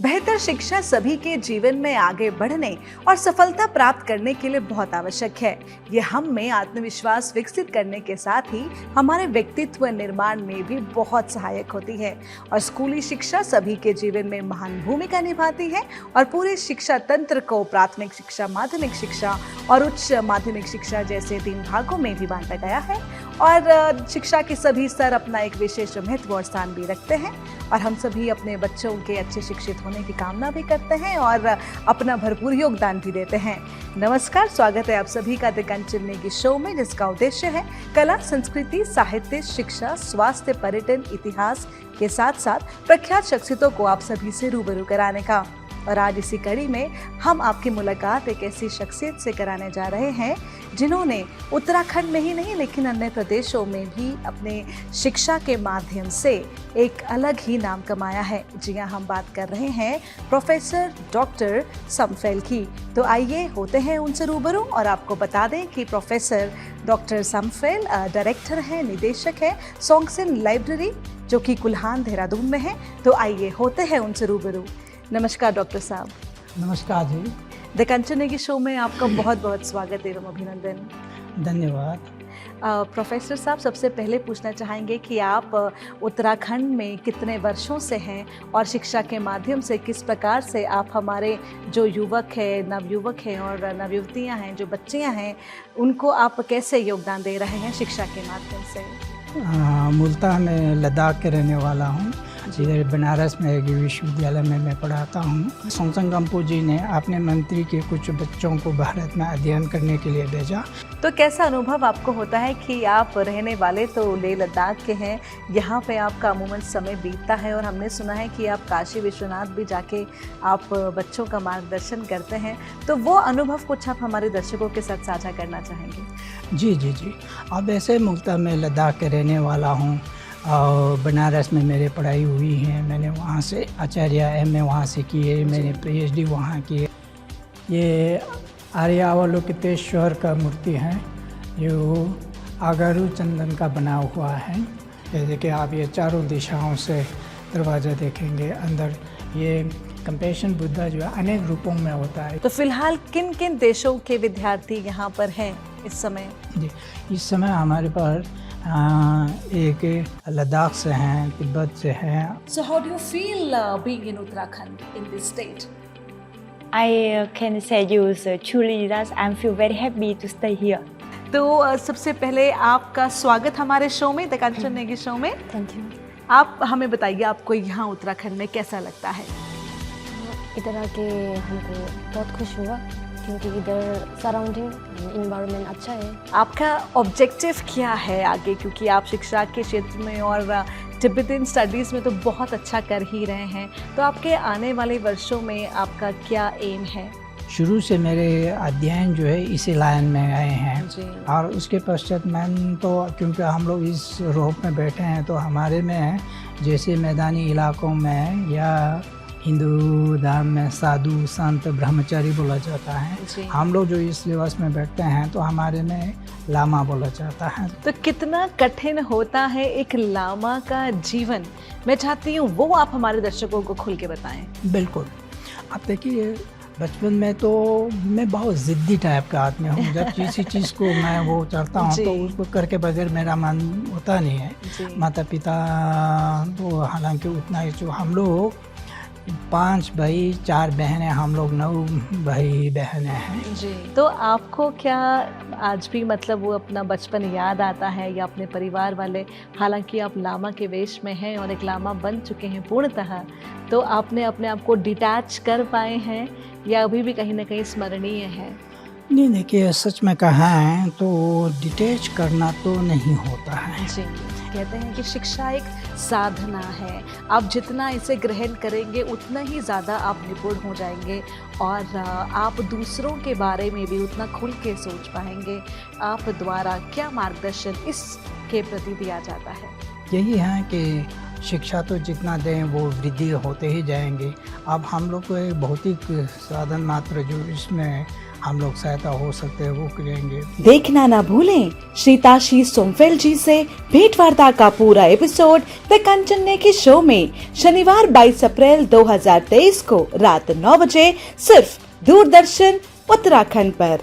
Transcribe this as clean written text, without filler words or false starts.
बेहतर शिक्षा सभी के जीवन में आगे बढ़ने और सफलता प्राप्त करने के लिए बहुत आवश्यक है। ये हम में आत्मविश्वास विकसित करने के साथ ही हमारे व्यक्तित्व निर्माण में भी बहुत सहायक होती है और स्कूली शिक्षा सभी के जीवन में महान भूमिका निभाती है और पूरे शिक्षा तंत्र को प्राथमिक शिक्षा, माध्यमिक शिक्षा और उच्च माध्यमिक शिक्षा जैसे 3 भागों में भी बांटा गया है और शिक्षा के सभी स्तर अपना एक विशेष महत्व और स्थान भी रखते हैं और हम सभी अपने बच्चों के अच्छे शिक्षित होने की कामना भी करते हैं और अपना भरपूर योगदान भी देते हैं। नमस्कार, स्वागत है आप सभी का द कंचन नेगी शो में, जिसका उद्देश्य है कला, संस्कृति, साहित्य, शिक्षा, स्वास्थ्य, पर्यटन, इतिहास के साथ साथ प्रख्यात शख्सियतों को आप सभी से रूबरू कराने का। और आज इसी कड़ी में हम आपकी मुलाकात एक ऐसी शख्सियत से कराने जा रहे हैं जिन्होंने उत्तराखंड में ही नहीं लेकिन अन्य प्रदेशों में भी अपने शिक्षा के माध्यम से एक अलग ही नाम कमाया है। जी हाँ, हम बात कर रहे हैं प्रोफेसर डॉक्टर समफेल की। तो आइए होते हैं उनसे रूबरू और आपको बता दें कि प्रोफेसर डॉक्टर समफेल डायरेक्टर है, निदेशक है सोंगसिन लाइब्रेरी, जो कि कुल्हान, देहरादून में है। तो आइए होते हैं उनसे रूबरू। नमस्कार डॉक्टर साहब। नमस्कार जी। द कंचन नेगी शो में आपका बहुत बहुत स्वागत एवं अभिनंदन। धन्यवाद। प्रोफेसर साहब, सबसे पहले पूछना चाहेंगे कि आप उत्तराखंड में कितने वर्षों से हैं और शिक्षा के माध्यम से किस प्रकार से आप हमारे जो युवक हैं, नवयुवक हैं और नवयुवतियां हैं, जो बच्चियां हैं, उनको आप कैसे योगदान दे रहे हैं शिक्षा के माध्यम से? मूलतः मैं लद्दाख के रहने वाला हूँ। इधर बनारस में एक विश्वविद्यालय में मैं पढ़ाता हूँ। सोंगसन गम्पू जी ने अपने मंत्री के कुछ बच्चों को भारत में अध्ययन करने के लिए भेजा। तो कैसा अनुभव आपको होता है कि आप रहने वाले तो लेह लद्दाख के हैं, यहाँ पे आपका अमूमन समय बीतता है और हमने सुना है कि आप काशी विश्वनाथ भी जाके आप बच्चों का मार्गदर्शन करते हैं, तो वो अनुभव कुछ आप हमारे दर्शकों के साथ साझा करना चाहेंगे? जी। अब ऐसे मूलतः मैं लद्दाख के रहने वाला हूँ और बनारस में मेरी पढ़ाई हुई है। मैंने वहाँ से आचार्य MA वहाँ से किए, मैंने PhD वहाँ किए। ये आर्यावलोकितेश्वर का मूर्ति है जो आगारू चंदन का बना हुआ है। जैसे कि आप ये चारों दिशाओं से दरवाज़ा देखेंगे, अंदर ये कंपैशन बुद्धा जो है अनेक रूपों में होता है। तो फिलहाल किन किन देशों के विद्यार्थी यहाँ पर हैं इस समय? जी, इस समय हमारे पास एक लद्दाख से हैं, तिब्बत से हैं। So how do you feel being in Uttarakhand, in this state? I can say you truly that I feel very happy to stay here. तो सबसे पहले आपका स्वागत हमारे शो में, द कंचन नेगी शो में। Thank you. आप हमें बताइए आपको यहाँ उत्तराखंड में कैसा लगता है? इधर आके हमको बहुत खुश हुआ क्योंकि इधर सराउंडिंग इन्वायरमेंट अच्छा है। आपका ऑब्जेक्टिव क्या है आगे, क्योंकि आप शिक्षा के क्षेत्र में और तिब्बतन स्टडीज़ में तो बहुत अच्छा कर ही रहे हैं, तो आपके आने वाले वर्षों में आपका क्या एम है? शुरू से मेरे अध्ययन जो है इसी लाइन में आए हैं जी। और उसके पश्चात मैं तो क्योंकि हम लोग इस रोप में बैठे हैं तो हमारे में जैसे मैदानी इलाकों में या हिंदू धर्म में साधु संत ब्रह्मचारी बोला जाता है, हम लोग जो इस लिबास में बैठते हैं तो हमारे में लामा बोला जाता है। तो कितना कठिन होता है एक लामा का जीवन, मैं चाहती हूँ वो आप हमारे दर्शकों को खुल के बताएं। बिल्कुल। अब देखिए, बचपन में तो मैं बहुत ज़िद्दी टाइप का आदमी हूँ। जब किसी चीज़ को मैं वो चाहता हूँ तो उसको करके बगैर मेरा मन होता नहीं है। माता पिता तो हालांकि उतना ही, जो हम लोग 5 भाई 4 बहनें, हम लोग 9 भाई बहनें हैं। जी। तो आपको क्या आज भी मतलब वो अपना बचपन याद आता है या अपने परिवार वाले, हालांकि आप लामा के वेश में हैं और एक लामा बन चुके हैं पूर्णतः, तो आपने अपने आप को डिटैच कर पाए हैं या अभी भी कहीं ना कहीं स्मरणीय है? नहीं, देखिए, सच में कहा है तो डिटैच करना तो नहीं होता है। जी। कहते हैं कि शिक्षा एक साधना है, आप जितना इसे ग्रहण करेंगे उतना ही ज़्यादा आप निपुण हो जाएंगे और आप दूसरों के बारे में भी उतना खुल के सोच पाएंगे। आप द्वारा क्या मार्गदर्शन इसके प्रति दिया जाता है? यही है कि शिक्षा तो जितना दें वो वृद्धि होते ही जाएंगे। अब हम लोग को एक भौतिक साधन मात्र जो इसमें हम लोग सहायता हो सकते हैं वो करेंगे। देखना ना भूलें श्रीताशी सोमफेल जी से भेंट वार्ता का पूरा एपिसोड द कंचन की शो में शनिवार 22 अप्रैल 2023 को रात 9 बजे सिर्फ दूरदर्शन उत्तराखंड पर।